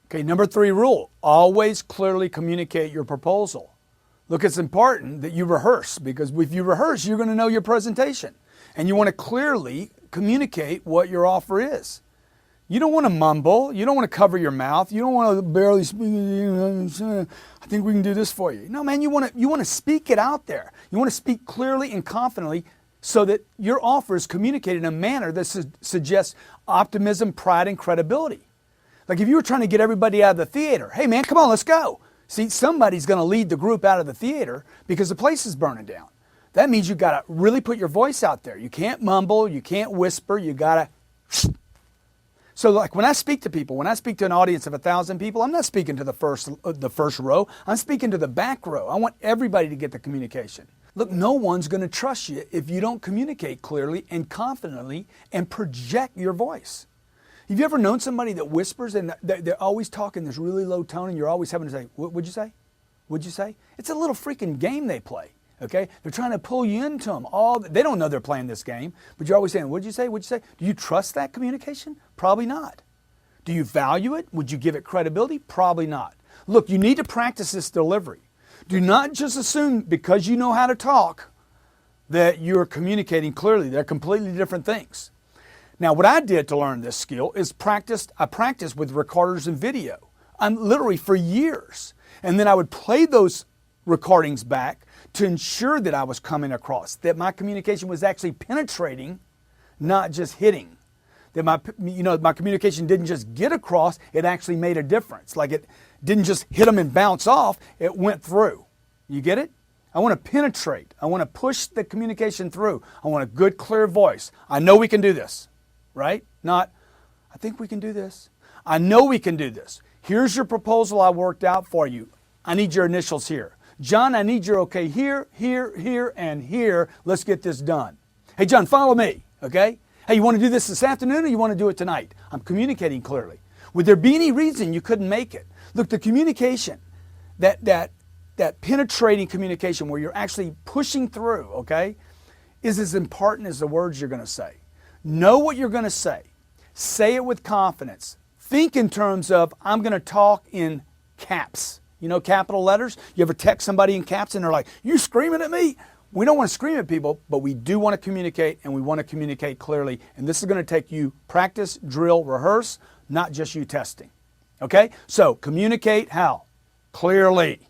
Okay, number 3 rule, always clearly communicate your proposal. Look, it's important that you rehearse, because if you rehearse, you're going to know your presentation. And you want to clearly communicate what your offer is. You don't want to mumble. You don't want to cover your mouth. You don't want to barely speak. I think we can do this for you. No, man, you want to speak it out there. You want to speak clearly and confidently so that your offer is communicated in a manner that suggests optimism, pride, and credibility. Like if you were trying to get everybody out of the theater, hey man, come on, let's go. See, somebody's going to lead the group out of the theater because the place is burning down. That means you got to really put your voice out there. You can't mumble, you can't whisper, you got to. So like when I speak to people, when I speak to an audience of 1,000 people, I'm not speaking to the first row, I'm speaking to the back row. I want everybody to get the communication. Look, no one's going to trust you if you don't communicate clearly and confidently and project your voice. Have you ever known somebody that whispers and they're always talking this really low tone and you're always having to say, what'd you say? What'd you say? It's a little freaking game they play, okay? They're trying to pull you into them. They don't know they're playing this game, but you're always saying, what'd you say? What'd you say? Do you trust that communication? Probably not. Do you value it? Would you give it credibility? Probably not. Look, you need to practice this delivery. Do not just assume because you know how to talk that you're communicating clearly. They're completely different things. Now, what I did to learn this skill is I practiced with recorders and video. I'm literally for years. And then I would play those recordings back to ensure that I was coming across, that my communication was actually penetrating, not just hitting. That my communication didn't just get across, it actually made a difference. Like it didn't just hit them and bounce off, it went through. You get it? I want to penetrate. I want to push the communication through. I want a good, clear voice. I know we can do this. Right? Not, I think we can do this. I know we can do this. Here's your proposal I worked out for you. I need your initials here. John, I need your okay here, here, here, and here. Let's get this done. Hey, John, follow me, okay? Hey, you want to do this afternoon or you want to do it tonight? I'm communicating clearly. Would there be any reason you couldn't make it? Look, the communication, that penetrating communication where you're actually pushing through, okay, is as important as the words you're going to say. Know what you're going to say. Say it with confidence. Think in terms of, I'm going to talk in caps. You know, capital letters? You ever text somebody in caps and they're like, you screaming at me? We don't want to scream at people, but we do want to communicate, and we want to communicate clearly. And this is going to take you practice, drill, rehearse, not just you testing. Okay? So communicate how? Clearly.